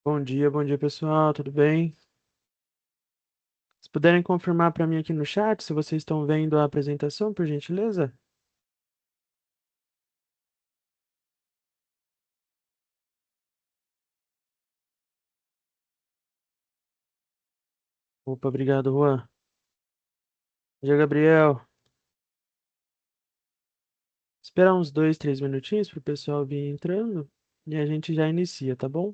Bom dia pessoal, tudo bem? Se puderem confirmar para mim aqui no chat se vocês estão vendo a apresentação, por gentileza? Opa, obrigado, Juan. Bom dia, Gabriel. Esperar uns 2, 3 minutinhos para o pessoal vir entrando e a gente já inicia, tá bom?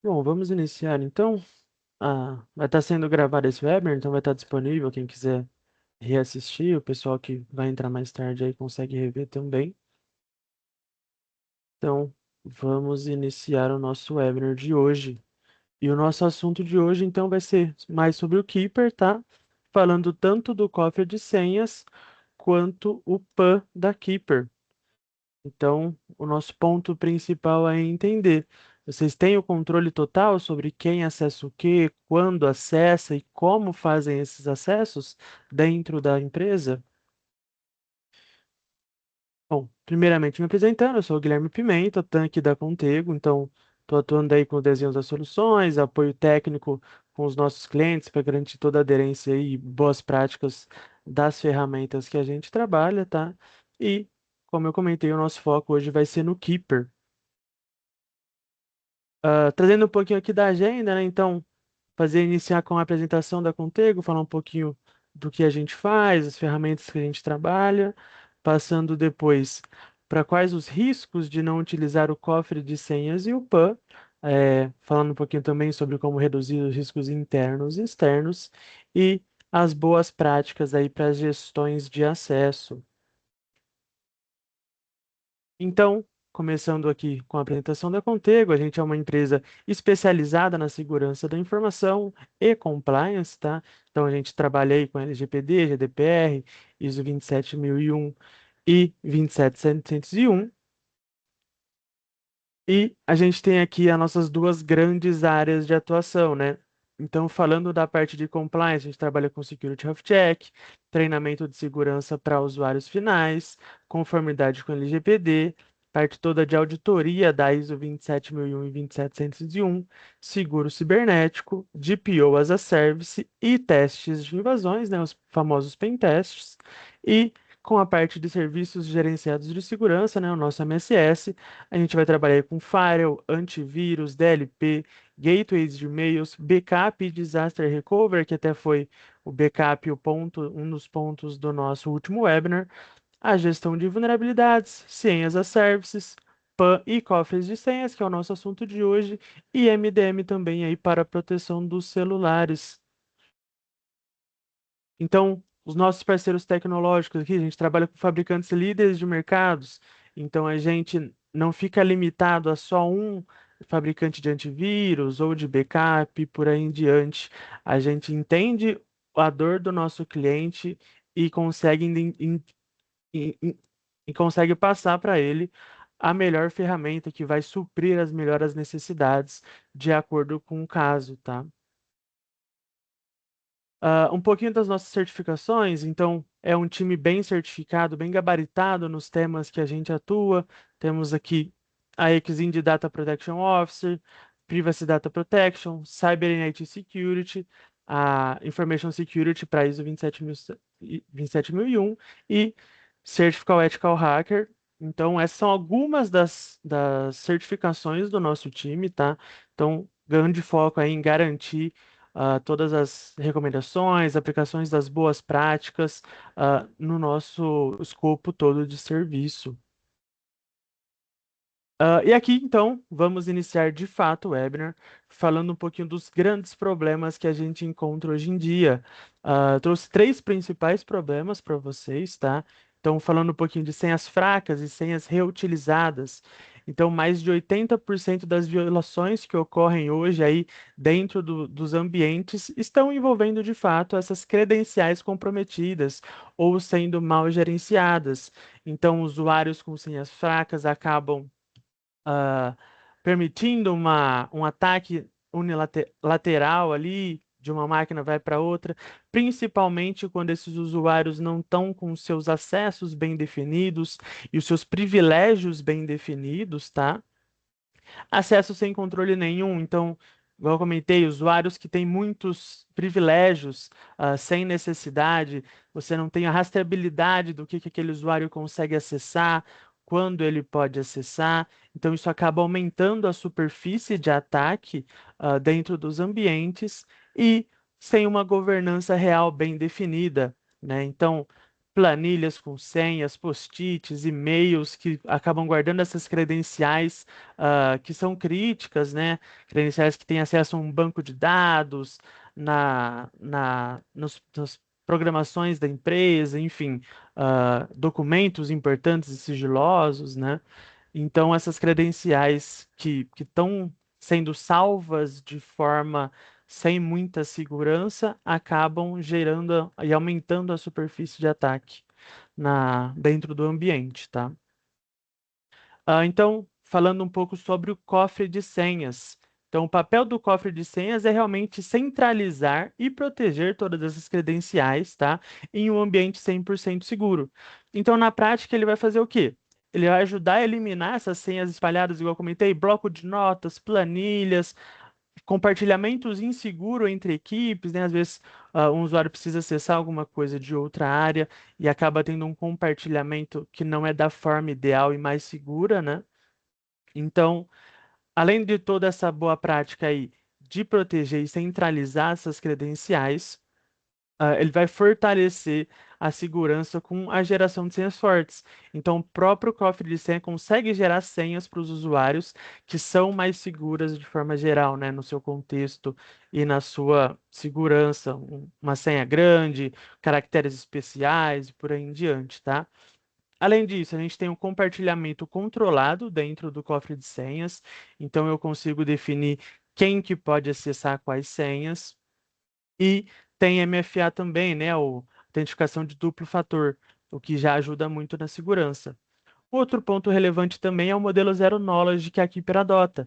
Bom, vamos iniciar então. Vai estar sendo gravado esse webinar, então vai estar disponível quem quiser reassistir. O pessoal que vai entrar mais tarde aí consegue rever também. Então, vamos iniciar o nosso webinar de hoje. E o nosso assunto de hoje, então, vai ser mais sobre o Keeper, tá? Falando tanto do cofre de senhas quanto o PAN da Keeper. Então, o nosso ponto principal é entender. Vocês têm o controle total sobre quem acessa o quê, quando acessa e como fazem esses acessos dentro da empresa? Bom, primeiramente me apresentando, eu sou o Guilherme Pimenta, tanque da Contego, então estou atuando aí com o desenho das soluções, apoio técnico com os nossos clientes para garantir toda a aderência e boas práticas das ferramentas que a gente trabalha, tá? E, como eu comentei, o nosso foco hoje vai ser no Keeper. Trazendo um pouquinho aqui da agenda, né? Então, iniciar com a apresentação da Contego, falar um pouquinho do que a gente faz, as ferramentas que a gente trabalha, passando depois para quais os riscos de não utilizar o cofre de senhas e o PAN, falando um pouquinho também sobre como reduzir os riscos internos e externos e as boas práticas aí para as gestões de acesso. Então, começando aqui com a apresentação da Contego, a gente é uma empresa especializada na segurança da informação e compliance, tá? Então, a gente trabalha aí com LGPD, GDPR, ISO 27001 e 27701. E a gente tem aqui as nossas duas grandes áreas de atuação, né? Então, falando da parte de compliance, a gente trabalha com Security Health Check, treinamento de segurança para usuários finais, conformidade com LGPD, parte toda de auditoria da ISO 27001 e 27701, seguro cibernético, DPO as a Service e testes de invasões, né? Os famosos pen tests. E com a parte de serviços gerenciados de segurança, né? O nosso MSS. A gente vai trabalhar com firewall, antivírus, DLP, gateways de e-mails, backup e disaster recovery, que até foi o backup, um dos pontos do nosso último webinar, a gestão de vulnerabilidades, senhas a services, PAN e cofres de senhas, que é o nosso assunto de hoje, e MDM também aí para a proteção dos celulares. Então, os nossos parceiros tecnológicos aqui, a gente trabalha com fabricantes líderes de mercados, então a gente não fica limitado a só um fabricante de antivírus ou de backup, por aí em diante. A gente entende a dor do nosso cliente e consegue, e consegue passar para ele a melhor ferramenta que vai suprir as melhores necessidades de acordo com o caso, tá? Um pouquinho das nossas certificações, então é um time bem certificado, bem gabaritado nos temas que a gente atua. Temos aqui a EXIM de Data Protection Officer, Privacy Data Protection, Cyber and IT Security, a Information Security para ISO 27001 e Certified Ethical Hacker. Então, essas são algumas das certificações do nosso time, tá? Então, grande foco aí em garantir todas as recomendações, aplicações das boas práticas no nosso escopo todo de serviço. E aqui, então, vamos iniciar de fato o webinar, falando um pouquinho dos grandes problemas que a gente encontra hoje em dia. Trouxe três principais problemas para vocês, tá? Então, falando um pouquinho de senhas fracas e senhas reutilizadas. Então, mais de 80% das violações que ocorrem hoje aí dentro dos ambientes estão envolvendo, de fato, essas credenciais comprometidas ou sendo mal gerenciadas. Então, usuários com senhas fracas acabam ah, permitindo um ataque unilateral ali, de uma máquina vai para outra, principalmente quando esses usuários não estão com seus acessos bem definidos e os seus privilégios bem definidos, tá? Acesso sem controle nenhum. Então, igual eu comentei, usuários que têm muitos privilégios, sem necessidade, você não tem a rastreabilidade do que aquele usuário consegue acessar, quando ele pode acessar. Então, isso acaba aumentando a superfície de ataque, dentro dos ambientes e sem uma governança real bem definida, né? Então, planilhas com senhas, post-its, e-mails que acabam guardando essas credenciais que são críticas, né? Credenciais que têm acesso a um banco de dados, nas programações da empresa, enfim, documentos importantes e sigilosos, né? Então, essas credenciais que estão sendo salvas de forma sem muita segurança acabam gerando e aumentando a superfície de ataque dentro do ambiente, tá? Então, falando um pouco sobre o cofre de senhas. Então, o papel do cofre de senhas é realmente centralizar e proteger todas essas credenciais, tá? Em um ambiente 100% seguro. Então, na prática, ele vai fazer o quê? Ele vai ajudar a eliminar essas senhas espalhadas, igual eu comentei, bloco de notas, planilhas, compartilhamentos inseguros entre equipes, né? Às vezes, um usuário precisa acessar alguma coisa de outra área e acaba tendo um compartilhamento que não é da forma ideal e mais segura, né? Então, além de toda essa boa prática aí de proteger e centralizar essas credenciais, ele vai fortalecer a segurança com a geração de senhas fortes. Então, o próprio cofre de senha consegue gerar senhas para os usuários que são mais seguras de forma geral, né, no seu contexto e na sua segurança. Uma senha grande, caracteres especiais e por aí em diante, tá? Além disso, a gente tem um compartilhamento controlado dentro do cofre de senhas, então eu consigo definir quem que pode acessar quais senhas. E tem MFA também, né, ou autenticação de duplo fator, o que já ajuda muito na segurança. Outro ponto relevante também é o modelo Zero Knowledge que a Keeper adota.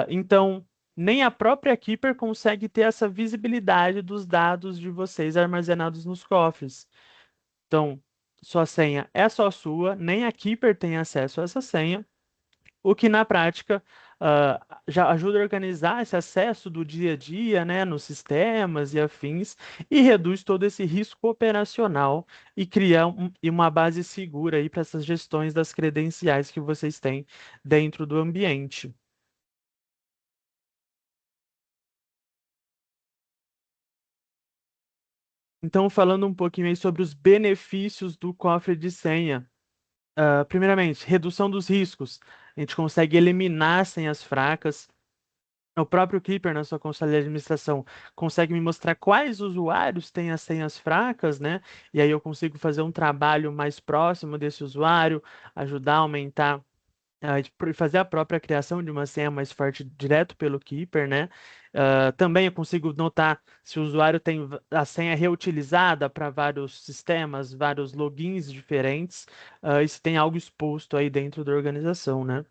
Então, nem a própria Keeper consegue ter essa visibilidade dos dados de vocês armazenados nos cofres. Então, sua senha é só sua, nem a Keeper tem acesso a essa senha, o que na prática já ajuda a organizar esse acesso do dia a dia, né, nos sistemas e afins, e reduz todo esse risco operacional e cria uma base segura aí para essas gestões das credenciais que vocês têm dentro do ambiente. Então, falando um pouquinho aí sobre os benefícios do cofre de senha. Primeiramente, redução dos riscos. A gente consegue eliminar senhas fracas. O próprio Keeper, na sua console de administração, consegue me mostrar quais usuários têm as senhas fracas, né? E aí eu consigo fazer um trabalho mais próximo desse usuário, ajudar a aumentar, fazer a própria criação de uma senha mais forte direto pelo Keeper, né? Também eu consigo notar se o usuário tem a senha reutilizada para vários sistemas, vários logins diferentes, e se tem algo exposto aí dentro da organização, né?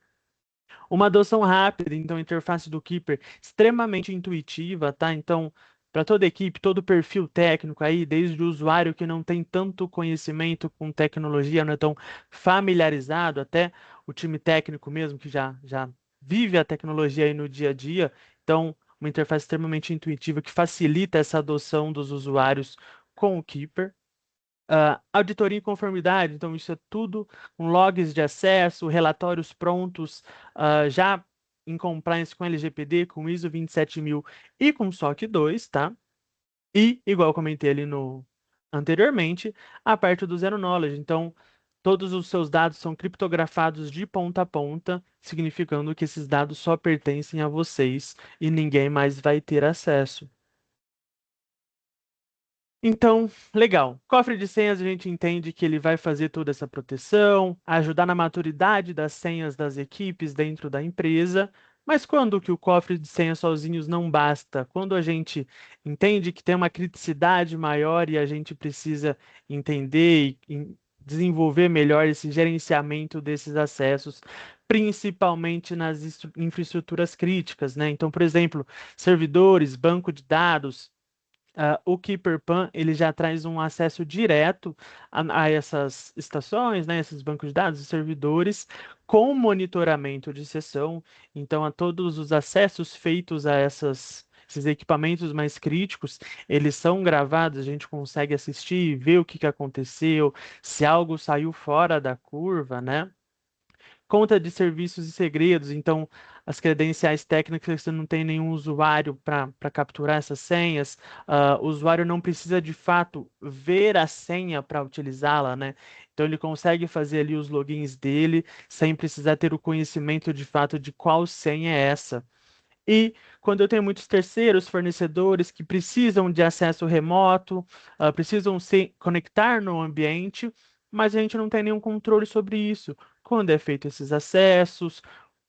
Uma adoção rápida, então a interface do Keeper extremamente intuitiva, tá? Então, para toda equipe, todo perfil técnico aí, desde o usuário que não tem tanto conhecimento com tecnologia, não é tão familiarizado, até o time técnico mesmo, que já vive a tecnologia aí no dia a dia. Então, uma interface extremamente intuitiva que facilita essa adoção dos usuários com o Keeper. Auditoria e conformidade, então isso é tudo com logs de acesso, relatórios prontos, já em compliance com LGPD, com ISO 27000 e com SOC 2, tá? E, igual eu comentei ali no anteriormente, a parte do Zero Knowledge. Então, todos os seus dados são criptografados de ponta a ponta, significando que esses dados só pertencem a vocês e ninguém mais vai ter acesso. Então, legal. Cofre de senhas, a gente entende que ele vai fazer toda essa proteção, ajudar na maturidade das senhas das equipes dentro da empresa. Mas quando que o cofre de senhas sozinhos não basta? Quando a gente entende que tem uma criticidade maior e a gente precisa entender e desenvolver melhor esse gerenciamento desses acessos, principalmente nas infraestruturas críticas, né? Então, por exemplo, servidores, banco de dados. O KeeperPan ele já traz um acesso direto a essas estações, né, esses bancos de dados e servidores, com monitoramento de sessão. Então, a todos os acessos feitos a esses equipamentos mais críticos, eles são gravados, a gente consegue assistir, ver o que que aconteceu, se algo saiu fora da curva, né? Conta de serviços e segredos, então as credenciais técnicas você não tem nenhum usuário para capturar essas senhas, o usuário não precisa de fato ver a senha para utilizá-la, né? Então ele consegue fazer ali os logins dele sem precisar ter o conhecimento de fato de qual senha é essa. E quando eu tenho muitos terceiros, fornecedores que precisam de acesso remoto, precisam se conectar no ambiente, mas a gente não tem nenhum controle sobre isso. Quando é feito esses acessos,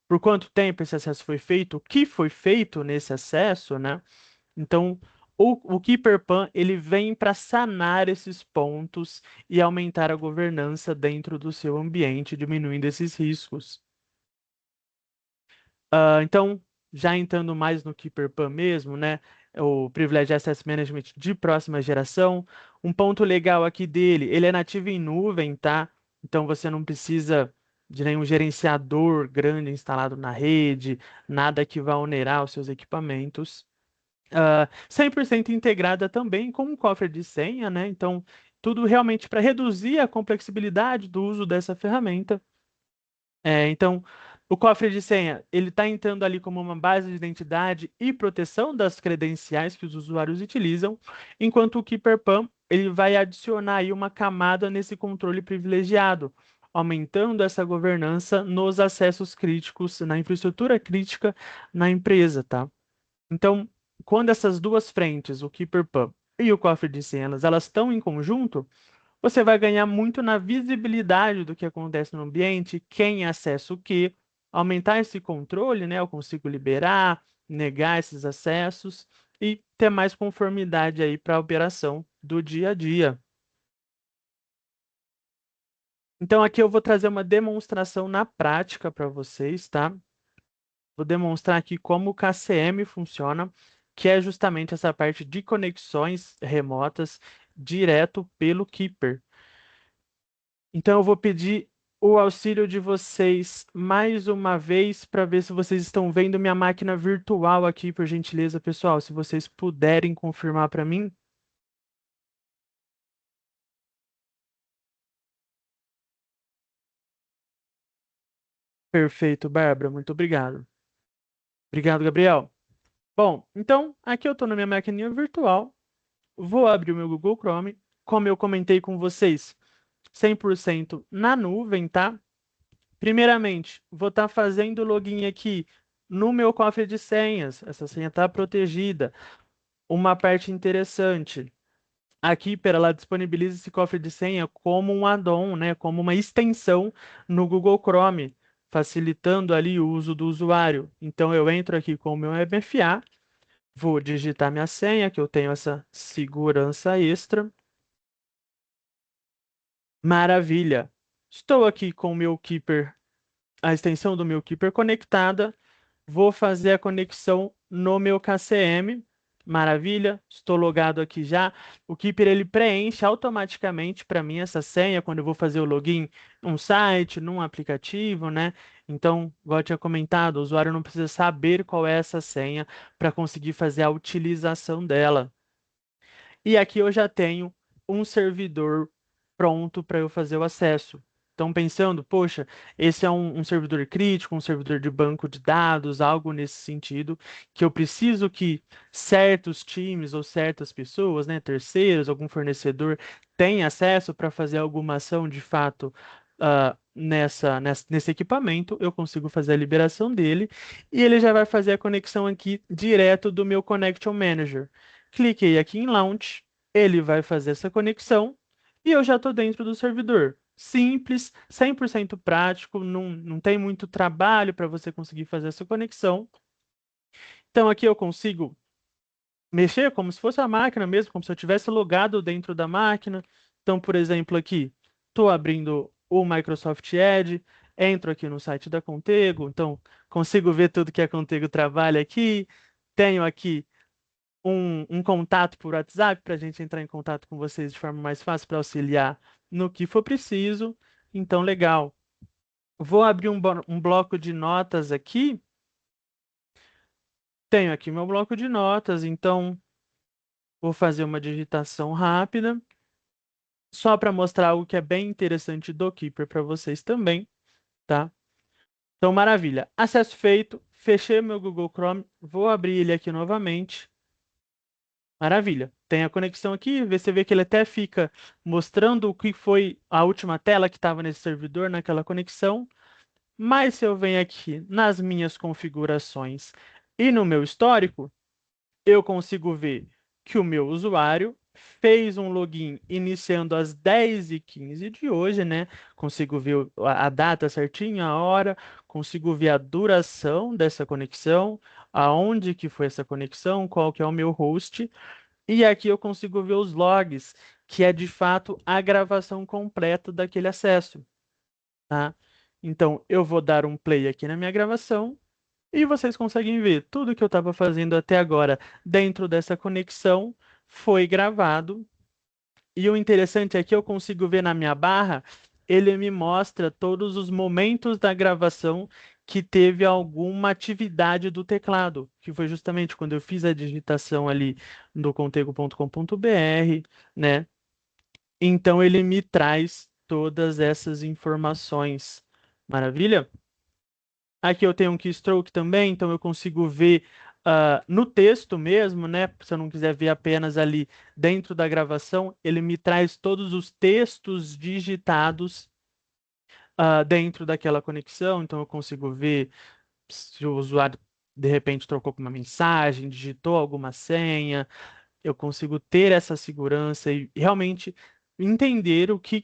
por quanto tempo esse acesso foi feito, o que foi feito nesse acesso, né? Então, o KeeperPan, ele vem para sanar esses pontos e aumentar a governança dentro do seu ambiente, diminuindo esses riscos. Então, já entrando mais no KeeperPan mesmo, né? O Privileged Access Management de próxima geração. Um ponto legal aqui dele, ele é nativo em nuvem, tá? Então você não precisa de nenhum gerenciador grande instalado na rede, nada que vá onerar os seus equipamentos. 100% integrada também com um cofre de senha, né? Então, tudo realmente para reduzir a complexibilidade do uso dessa ferramenta. Então, o cofre de senha, ele está entrando ali como uma base de identidade e proteção das credenciais que os usuários utilizam, enquanto o KeeperPan, ele vai adicionar aí uma camada nesse controle privilegiado, aumentando essa governança nos acessos críticos, na infraestrutura crítica na empresa, tá? Então, quando essas duas frentes, o KeeperPan e o cofre de senhas, elas estão em conjunto, você vai ganhar muito na visibilidade do que acontece no ambiente, quem acessa o quê, aumentar esse controle, né? Eu consigo liberar, negar esses acessos e ter mais conformidade aí para a operação do dia a dia. Então aqui eu vou trazer uma demonstração na prática para vocês, tá? Vou demonstrar aqui como o KCM funciona, que é justamente essa parte de conexões remotas direto pelo Keeper. Então, eu vou pedir o auxílio de vocês mais uma vez para ver se vocês estão vendo minha máquina virtual aqui, por gentileza, pessoal. Se vocês puderem confirmar para mim. Perfeito, Bárbara. Muito obrigado. Obrigado, Gabriel. Bom, então, aqui eu estou na minha maquininha virtual. Vou abrir o meu Google Chrome. Como eu comentei com vocês, 100% na nuvem, tá? Primeiramente, vou estar fazendo login aqui no meu cofre de senhas. Essa senha está protegida. Uma parte interessante. A Keeper, ela disponibiliza esse cofre de senha como um add-on, né, como uma extensão no Google Chrome, facilitando ali o uso do usuário. Então eu entro aqui com o meu MFA, vou digitar minha senha, que eu tenho essa segurança extra. Maravilha. Estou aqui com o meu Keeper, a extensão do meu Keeper conectada. Vou fazer a conexão no meu KCM. Maravilha, estou logado aqui já. O Keeper ele preenche automaticamente para mim essa senha quando eu vou fazer o login num site, num aplicativo, né? Então, igual eu tinha comentado, o usuário não precisa saber qual é essa senha para conseguir fazer a utilização dela. E aqui eu já tenho um servidor pronto para eu fazer o acesso. Então, pensando, poxa, esse é um servidor crítico, um servidor de banco de dados, algo nesse sentido, que eu preciso que certos times ou certas pessoas, né, terceiros, algum fornecedor, tenha acesso para fazer alguma ação de fato nesse equipamento, eu consigo fazer a liberação dele e ele já vai fazer a conexão aqui direto do meu Connection Manager. Cliquei aqui em Launch, ele vai fazer essa conexão e eu já estou dentro do servidor. Simples, 100% prático, não tem muito trabalho para você conseguir fazer essa conexão. Então aqui eu consigo mexer como se fosse a máquina mesmo, como se eu tivesse logado dentro da máquina. Então, por exemplo, aqui, estou abrindo o Microsoft Edge, entro aqui no site da Contego, então consigo ver tudo que a Contego trabalha aqui. Tenho aqui um contato por WhatsApp para a gente entrar em contato com vocês de forma mais fácil para auxiliar no que for preciso. Então, legal. Vou abrir um bloco de notas aqui. Tenho aqui meu bloco de notas, então vou fazer uma digitação rápida, só para mostrar algo que é bem interessante do Keeper para vocês também, tá? Então, maravilha. Acesso feito. Fechei meu Google Chrome. Vou abrir ele aqui novamente. Maravilha. Tem a conexão aqui, você vê que ele até fica mostrando o que foi a última tela que estava nesse servidor, naquela conexão. Mas se eu venho aqui nas minhas configurações e no meu histórico, eu consigo ver que o meu usuário fez um login iniciando às 10h15 de hoje, né? Consigo ver a data certinha, a hora, consigo ver a duração dessa conexão, aonde que foi essa conexão, qual que é o meu host. E aqui eu consigo ver os logs, que é de fato a gravação completa daquele acesso, tá? Então, eu vou dar um play aqui na minha gravação e vocês conseguem ver tudo que eu estava fazendo até agora dentro dessa conexão foi gravado. E o interessante é que eu consigo ver na minha barra, ele me mostra todos os momentos da gravação que teve alguma atividade do teclado, que foi justamente quando eu fiz a digitação ali do contego.com.br, né? Então ele me traz todas essas informações. Maravilha? Aqui eu tenho um keystroke também, então eu consigo ver no texto mesmo, né? Se eu não quiser ver apenas ali dentro da gravação, ele me traz todos os textos digitados dentro daquela conexão, então eu consigo ver se o usuário de repente trocou com uma mensagem, digitou alguma senha, eu consigo ter essa segurança e realmente entender o que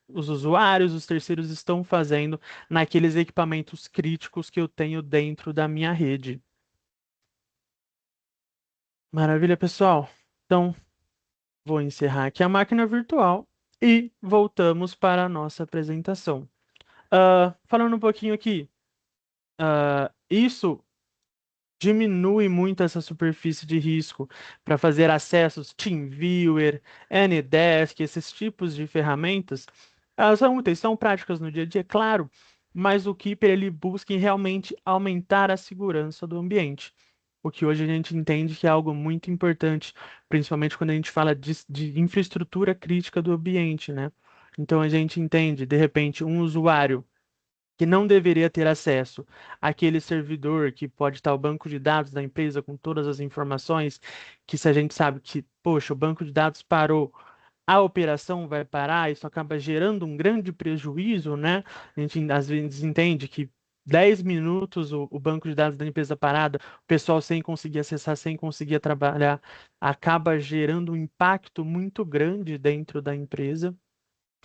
os usuários, os terceiros estão fazendo naqueles equipamentos críticos que eu tenho dentro da minha rede. Maravilha, pessoal. Então, vou encerrar aqui a máquina virtual e voltamos para a nossa apresentação. Falando um pouquinho aqui, isso diminui muito essa superfície de risco para fazer acessos TeamViewer, Anydesk, esses tipos de ferramentas. Elas são úteis, são práticas no dia a dia, claro, mas o Keeper ele busca em realmente aumentar a segurança do ambiente. O que hoje a gente entende que é algo muito importante, principalmente quando a gente fala de infraestrutura crítica do ambiente, né? Então a gente entende, de repente, um usuário que não deveria ter acesso àquele servidor que pode estar o banco de dados da empresa com todas as informações, que se a gente sabe que, poxa, o banco de dados parou, a operação vai parar, isso acaba gerando um grande prejuízo, né? A gente às vezes entende que 10 minutos o banco de dados da empresa parada, o pessoal sem conseguir acessar, sem conseguir trabalhar, acaba gerando um impacto muito grande dentro da empresa.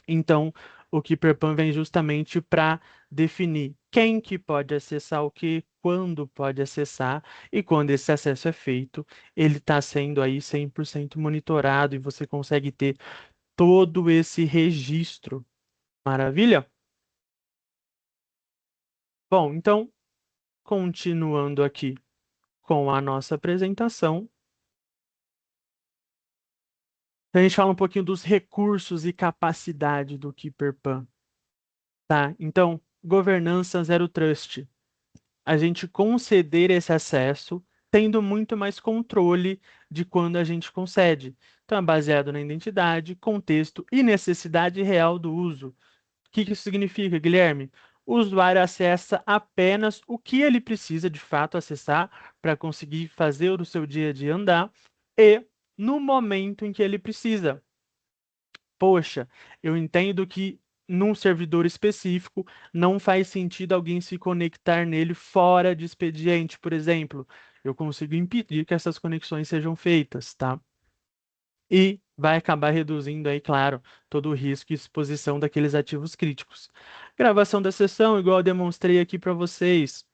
Então, o KeeperPan vem justamente para definir quem que pode acessar o que, quando pode acessar, e quando esse acesso é feito, ele está sendo aí 100% monitorado e você consegue ter todo esse registro. Maravilha? Bom, então, continuando aqui com a nossa apresentação, Então, a gente fala um pouquinho dos recursos e capacidade do KeeperPan, tá? Então, governança Zero Trust. A gente conceder esse acesso tendo muito mais controle de quando a gente concede. Então, é baseado na identidade, contexto e necessidade real do uso. O que que isso significa, Guilherme? O usuário acessa apenas o que ele precisa de fato acessar para conseguir fazer o seu dia a dia andar e no momento em que ele precisa. Poxa, eu entendo que num servidor específico não faz sentido alguém se conectar nele fora de expediente, por exemplo. Eu consigo impedir que essas conexões sejam feitas, tá? E vai acabar reduzindo aí, claro, todo o risco e exposição daqueles ativos críticos. Gravação da sessão, igual eu demonstrei aqui para vocês.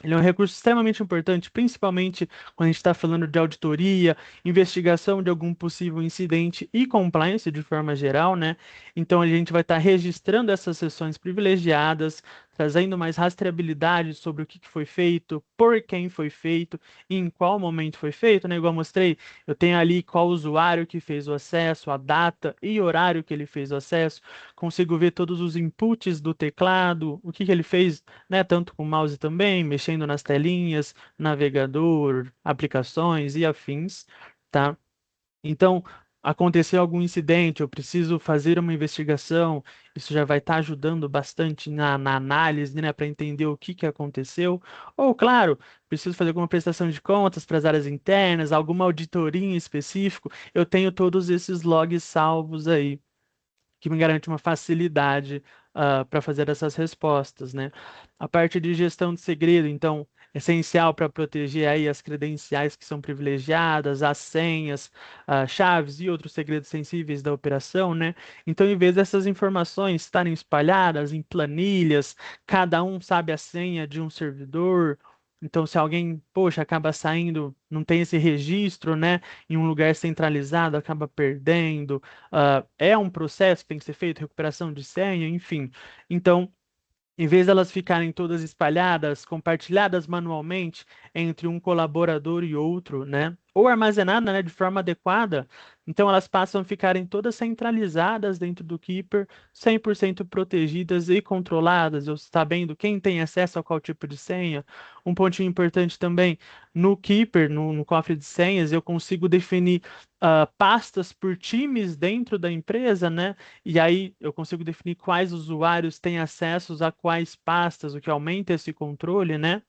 Ele é um recurso extremamente importante, principalmente quando a gente está falando de auditoria, investigação de algum possível incidente e compliance de forma geral, né? Então a gente vai estar registrando essas sessões privilegiadas, trazendo mais rastreabilidade sobre o que que foi feito, por quem foi feito e em qual momento foi feito, né? Igual eu mostrei, eu tenho ali qual usuário que fez o acesso, a data e horário que ele fez o acesso, consigo ver todos os inputs do teclado, o que que ele fez, né, tanto com o mouse também, mexendo nas telinhas, navegador, aplicações e afins, tá? Então, aconteceu algum incidente, eu preciso fazer uma investigação, isso já vai estar ajudando bastante na análise, né, para entender o que que aconteceu. Ou, claro, preciso fazer alguma prestação de contas para as áreas internas, alguma auditoria em específico, eu tenho todos esses logs salvos aí que me garante uma facilidade para fazer essas respostas, né? A parte de gestão de segredo, então, é essencial para proteger aí as credenciais que são privilegiadas, as senhas, chaves e outros segredos sensíveis da operação, né? Então, em vez dessas informações estarem espalhadas em planilhas, cada um sabe a senha de um servidor. Então, se alguém, poxa, acaba saindo, não tem esse registro, né, em um lugar centralizado, acaba perdendo, é um processo que tem que ser feito, recuperação de senha, enfim. Então, em vez delas ficarem todas espalhadas, compartilhadas manualmente entre um colaborador e outro, né? Ou armazenadas, né, de forma adequada, então elas passam a ficarem todas centralizadas dentro do Keeper, 100% protegidas e controladas, eu sabendo quem tem acesso a qual tipo de senha. Um pontinho importante também, no Keeper, no cofre de senhas, eu consigo definir pastas por times dentro da empresa, né? E aí eu consigo definir quais usuários têm acessos a quais pastas, o que aumenta esse controle, né?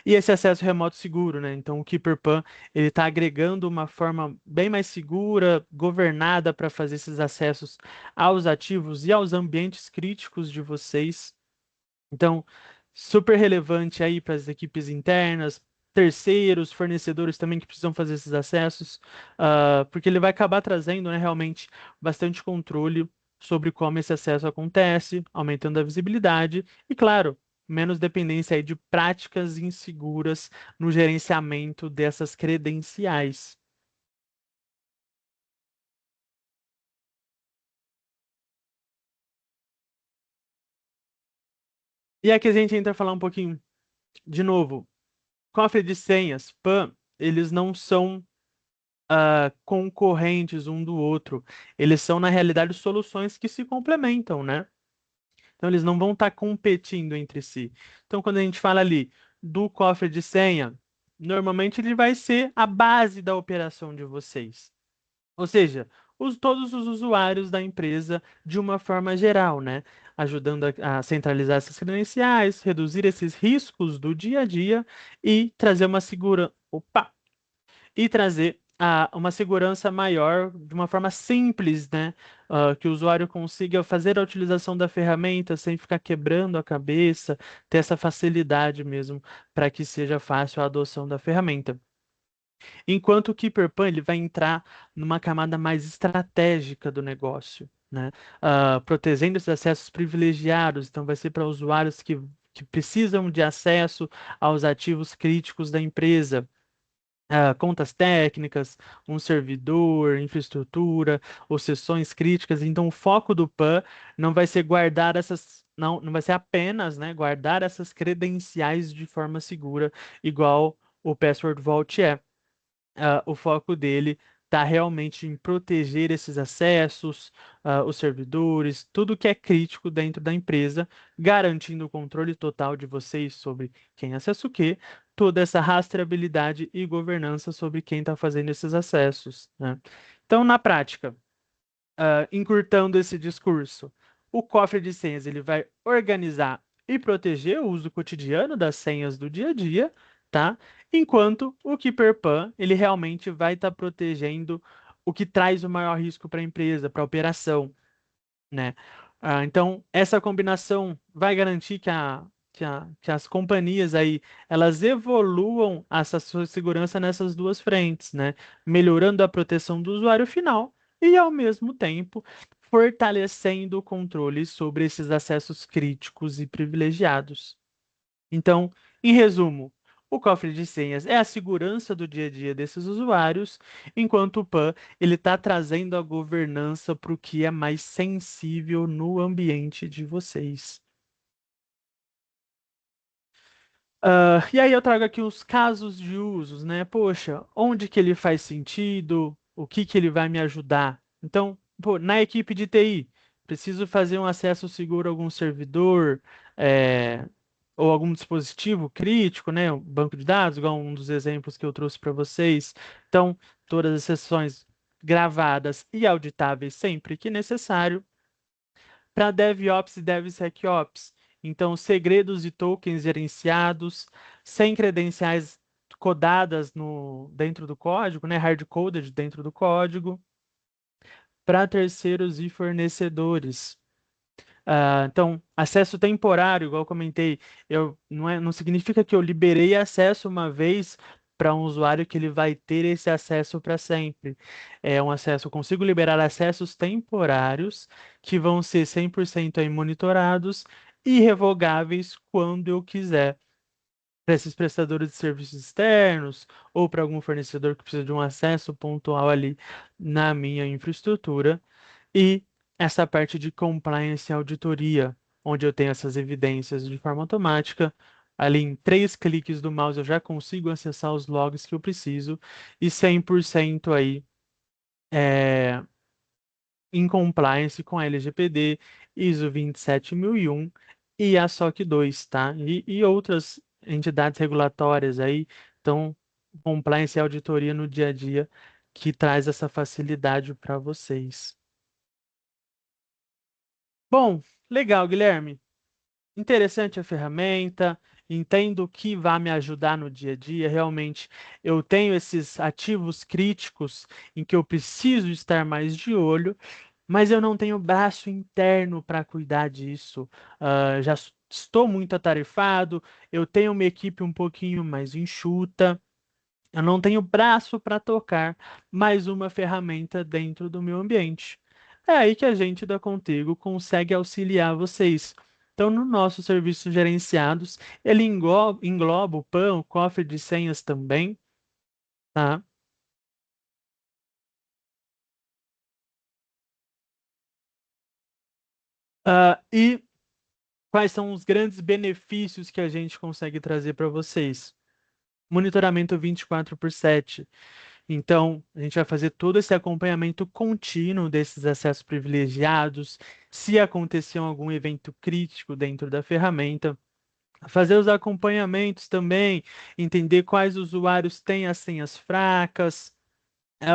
E esse acesso remoto seguro, né? Então o KeeperPan ele está agregando uma forma bem mais segura, governada para fazer esses acessos aos ativos e aos ambientes críticos de vocês. Então, super relevante aí para as equipes internas, terceiros, fornecedores também que precisam fazer esses acessos, porque ele vai acabar trazendo, né, realmente bastante controle sobre como esse acesso acontece, aumentando a visibilidade e, claro, menos dependência aí de práticas inseguras no gerenciamento dessas credenciais. E aqui a gente entra a falar um pouquinho, de novo, cofre de senhas, PAN, eles não são concorrentes um do outro. Eles são, na realidade, soluções que se complementam, né? Então, eles não vão estar competindo entre si. Então, quando a gente fala ali do cofre de senha, normalmente ele vai ser a base da operação de vocês. Ou seja, todos os usuários da empresa de uma forma geral, né? Ajudando a centralizar essas credenciais, reduzir esses riscos do dia a dia e trazer uma segurança. Opa! E trazer uma segurança maior de uma forma simples, né? Que o usuário consiga fazer a utilização da ferramenta sem ficar quebrando a cabeça, ter essa facilidade mesmo para que seja fácil a adoção da ferramenta. Enquanto o KeeperPan ele vai entrar numa camada mais estratégica do negócio, né? Protegendo esses acessos privilegiados, então vai ser para usuários que precisam de acesso aos ativos críticos da empresa, contas técnicas, um servidor, infraestrutura ou sessões críticas. Então, o foco do PAN não vai ser guardar essas, não vai ser apenas, né, guardar essas credenciais de forma segura, igual o Password Vault é. O foco dele está realmente em proteger esses acessos, os servidores, tudo que é crítico dentro da empresa, garantindo o controle total de vocês sobre quem acessa o quê, toda essa rastreabilidade e governança sobre quem está fazendo esses acessos, né? Então, na prática, encurtando esse discurso, o cofre de senhas ele vai organizar e proteger o uso cotidiano das senhas do dia a dia, tá? Enquanto o KeeperPan ele realmente vai estar protegendo o que traz o maior risco para a empresa, para a operação, né? Então, essa combinação vai garantir que as companhias aí, elas evoluam essa sua segurança nessas duas frentes, né? Melhorando a proteção do usuário final e, ao mesmo tempo, fortalecendo o controle sobre esses acessos críticos e privilegiados. Então, em resumo, o cofre de senhas é a segurança do dia a dia desses usuários, enquanto o PAN ele está trazendo a governança para o que é mais sensível no ambiente de vocês. E aí eu trago aqui os casos de usos, né? Poxa, onde que ele faz sentido? O que que ele vai me ajudar? Então, pô, na equipe de TI, preciso fazer um acesso seguro a algum servidor, é, ou algum dispositivo crítico, né? Um banco de dados, igual um dos exemplos que eu trouxe para vocês. Então, todas as sessões gravadas e auditáveis sempre que necessário para DevOps e DevSecOps. Então, segredos e tokens gerenciados, sem credenciais codadas dentro do código, né, hard-coded dentro do código, para terceiros e fornecedores. Então, acesso temporário, igual eu comentei, não significa que eu liberei acesso uma vez para um usuário que ele vai ter esse acesso para sempre. É um acesso, eu consigo liberar acessos temporários que vão ser 100% aí monitorados e revogáveis quando eu quiser. Para esses prestadores de serviços externos ou para algum fornecedor que precisa de um acesso pontual ali na minha infraestrutura. E essa parte de compliance e auditoria, onde eu tenho essas evidências de forma automática. Ali em 3 cliques do mouse eu já consigo acessar os logs que eu preciso e 100% aí é, em compliance com a LGPD, ISO 27001 e a SOC 2, tá? E outras entidades regulatórias aí, então compliance e auditoria no dia a dia que traz essa facilidade para vocês. Bom, legal, Guilherme. Interessante a ferramenta. Entendo que vai me ajudar no dia a dia. Realmente, eu tenho esses ativos críticos em que eu preciso estar mais de olho, mas eu não tenho braço interno para cuidar disso. Já estou muito atarefado, eu tenho uma equipe um pouquinho mais enxuta. Eu não tenho braço para tocar mais uma ferramenta dentro do meu ambiente. É aí que a gente da Contigo consegue auxiliar vocês. Então, no nosso serviço gerenciados, ele engloba o PAN, o cofre de senhas também, tá? E quais são os grandes benefícios que a gente consegue trazer para vocês? Monitoramento 24/7. Então, a gente vai fazer todo esse acompanhamento contínuo desses acessos privilegiados, se acontecer algum evento crítico dentro da ferramenta, fazer os acompanhamentos também, entender quais usuários têm as senhas fracas,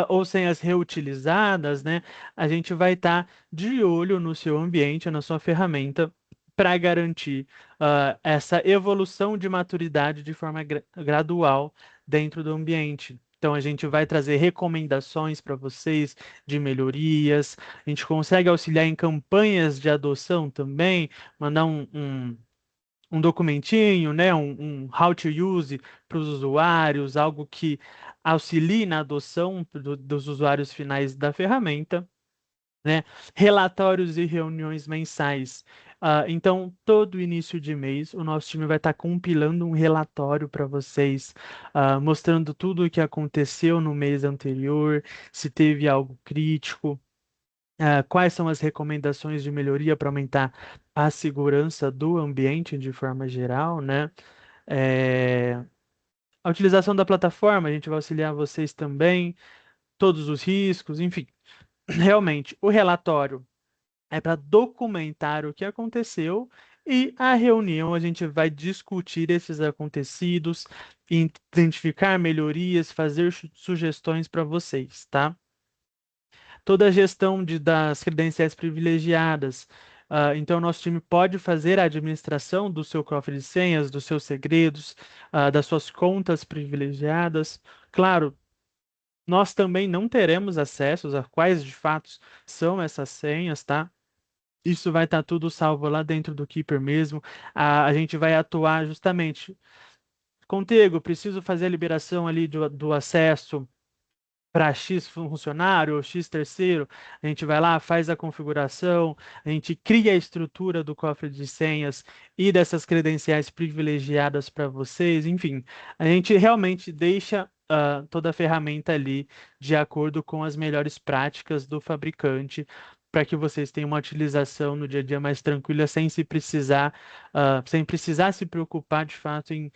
ou senhas reutilizadas, né? A gente vai estar de olho no seu ambiente, na sua ferramenta, para garantir essa evolução de maturidade de forma gradual dentro do ambiente. Então, a gente vai trazer recomendações para vocês de melhorias, a gente consegue auxiliar em campanhas de adoção também, mandar um documentinho, né, um how to use para os usuários, algo que auxilie na adoção dos usuários finais da ferramenta, né? Relatórios e reuniões mensais. Então, todo início de mês, o nosso time vai estar compilando um relatório para vocês, mostrando tudo o que aconteceu no mês anterior, se teve algo crítico, quais são as recomendações de melhoria para aumentar a segurança do ambiente de forma geral, né? É, A utilização da plataforma, a gente vai auxiliar vocês também. todos os riscos, enfim. Realmente, o relatório é para documentar o que aconteceu e a reunião a gente vai discutir esses acontecidos, identificar melhorias, fazer sugestões para vocês, tá? Toda a gestão das credenciais privilegiadas. Então, nosso time pode fazer a administração do seu cofre de senhas, dos seus segredos, das suas contas privilegiadas. Claro, nós também não teremos acessos a quais de fato são essas senhas, tá? Isso vai estar tudo salvo lá dentro do Keeper mesmo. A gente vai atuar justamente. Contigo, preciso fazer a liberação ali do acesso para X funcionário ou X terceiro, a gente vai lá, faz a configuração, a gente cria a estrutura do cofre de senhas e dessas credenciais privilegiadas para vocês, enfim, a gente realmente deixa toda a ferramenta ali de acordo com as melhores práticas do fabricante. Para que vocês tenham uma utilização no dia a dia mais tranquila, sem precisar se preocupar de fato em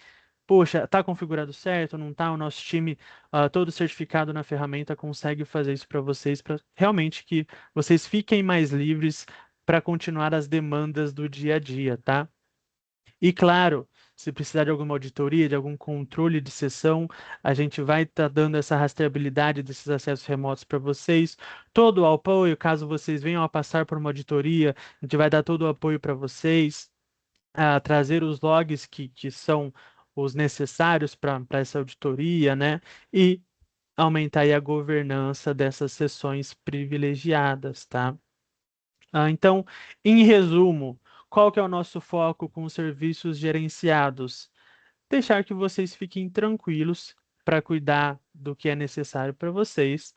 poxa, tá configurado certo, não tá? O nosso time, todo certificado na ferramenta, consegue fazer isso para vocês, para realmente que vocês fiquem mais livres para continuar as demandas do dia a dia, tá? E claro, se precisar de alguma auditoria, de algum controle de sessão, a gente vai estar dando essa rastreabilidade desses acessos remotos para vocês. Todo o apoio, caso vocês venham a passar por uma auditoria, a gente vai dar todo o apoio para vocês trazer os logs que são os necessários para essa auditoria, né? E aumentar aí a governança dessas sessões privilegiadas, tá? Então, em resumo, qual que é o nosso foco com os serviços gerenciados? Deixar que vocês fiquem tranquilos para cuidar do que é necessário para vocês,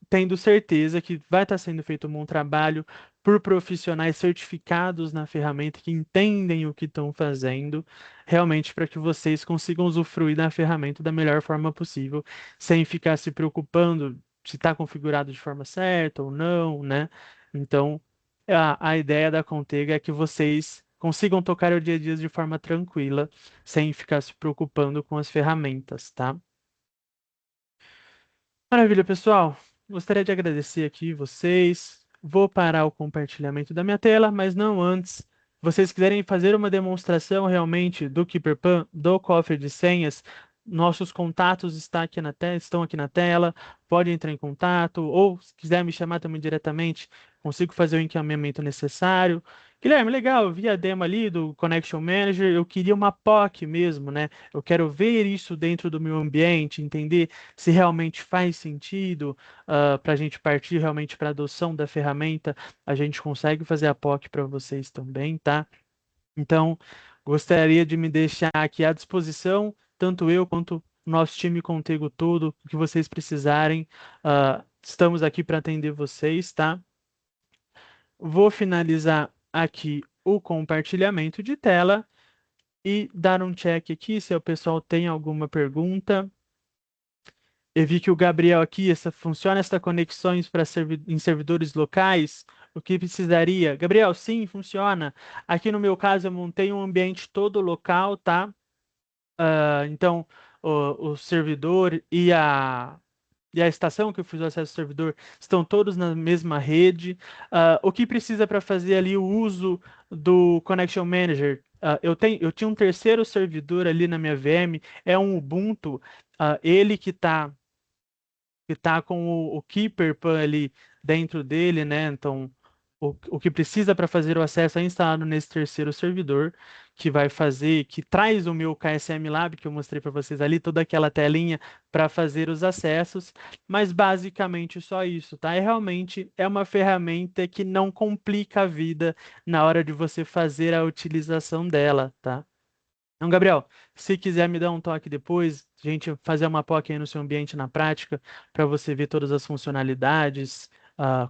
tendo certeza que vai estar sendo feito um bom trabalho por profissionais certificados na ferramenta que entendem o que estão fazendo, realmente para que vocês consigam usufruir da ferramenta da melhor forma possível, sem ficar se preocupando se está configurado de forma certa ou não, né? Então, a ideia da Contega é que vocês consigam tocar o dia a dia de forma tranquila sem ficar se preocupando com as ferramentas, tá? Maravilha, pessoal. Gostaria de agradecer aqui vocês. Vou parar o compartilhamento da minha tela, mas não antes. Se vocês quiserem fazer uma demonstração realmente do KeeperPan, do cofre de senhas, nossos contatos estão aqui na tela. Pode entrar em contato, ou se quiser me chamar também diretamente, consigo fazer o encaminhamento necessário. Guilherme, legal, eu vi a demo ali do Connection Manager, eu queria uma POC mesmo, né? Eu quero ver isso dentro do meu ambiente, entender se realmente faz sentido para a gente partir realmente para a adoção da ferramenta, a gente consegue fazer a POC para vocês também, tá? Então, gostaria de me deixar aqui à disposição, tanto eu quanto o nosso time contigo todo, o que vocês precisarem, estamos aqui para atender vocês, tá? Vou finalizar aqui o compartilhamento de tela e dar um check aqui se o pessoal tem alguma pergunta. Eu vi que o Gabriel aqui, funciona essa conexões para em servidores locais? O que precisaria? Gabriel, sim, funciona. Aqui no meu caso, eu montei um ambiente todo local, tá? Então, o servidor e a estação que eu fiz o acesso ao servidor estão todos na mesma rede. O que precisa para fazer ali o uso do Connection Manager? Eu tinha um terceiro servidor ali na minha VM, é um Ubuntu, ele que tá com o Keeper ali dentro dele, né? Então, o que precisa para fazer o acesso é instalado nesse terceiro servidor, que vai fazer, que traz o meu KSM Lab, que eu mostrei para vocês ali, toda aquela telinha para fazer os acessos, mas basicamente só isso, tá? Realmente é uma ferramenta que não complica a vida na hora de você fazer a utilização dela, tá? Então, Gabriel, se quiser me dar um toque depois, a gente fazer uma POC aí no seu ambiente na prática, para você ver todas as funcionalidades,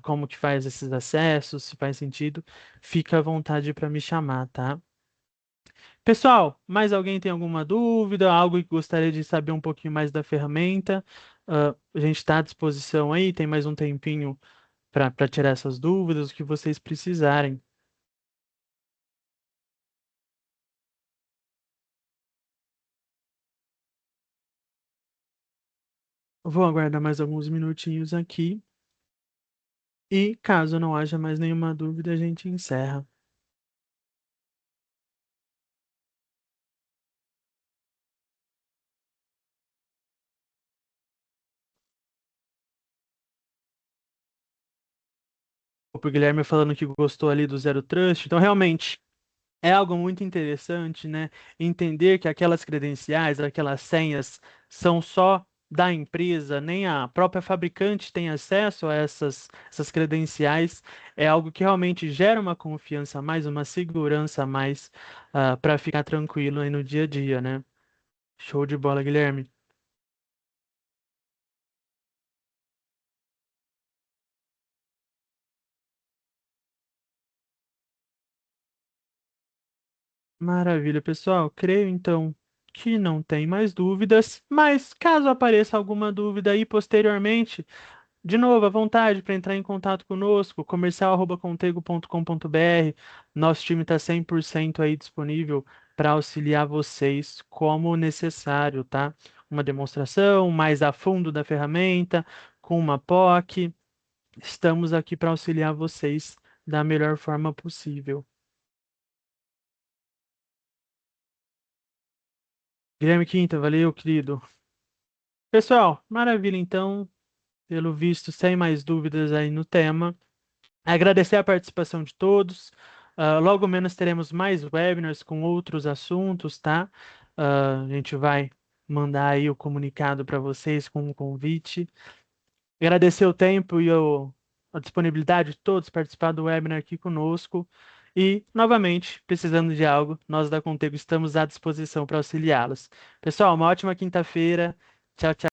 como que faz esses acessos, se faz sentido, fica à vontade para me chamar, tá? Pessoal, mais alguém tem alguma dúvida, algo que gostaria de saber um pouquinho mais da ferramenta? A gente está à disposição aí, tem mais um tempinho para tirar essas dúvidas, o que vocês precisarem. Vou aguardar mais alguns minutinhos aqui e, caso não haja mais nenhuma dúvida, a gente encerra. O Guilherme falando que gostou ali do Zero Trust, então realmente é algo muito interessante, né? Entender que aquelas credenciais, aquelas senhas são só da empresa, nem a própria fabricante tem acesso a essas credenciais. É algo que realmente gera uma confiança a mais, uma segurança a mais, para ficar tranquilo aí no dia a dia, né? Show de bola, Guilherme. Maravilha, pessoal. Creio então que não tem mais dúvidas, mas caso apareça alguma dúvida aí posteriormente, de novo, à vontade para entrar em contato conosco, comercial@contego.com.br. Nosso time está 100% aí disponível para auxiliar vocês como necessário, tá? Uma demonstração mais a fundo da ferramenta, com uma POC. Estamos aqui para auxiliar vocês da melhor forma possível. Guilherme Quinta, valeu, querido. Pessoal, maravilha então, pelo visto, sem mais dúvidas aí no tema. Agradecer a participação de todos. Logo menos teremos mais webinars com outros assuntos, tá? A gente vai mandar aí o comunicado para vocês com o convite. Agradecer o tempo e a disponibilidade de todos participar do webinar aqui conosco. E, novamente, precisando de algo, nós da Contego estamos à disposição para auxiliá-los. Pessoal, uma ótima quinta-feira. Tchau, tchau.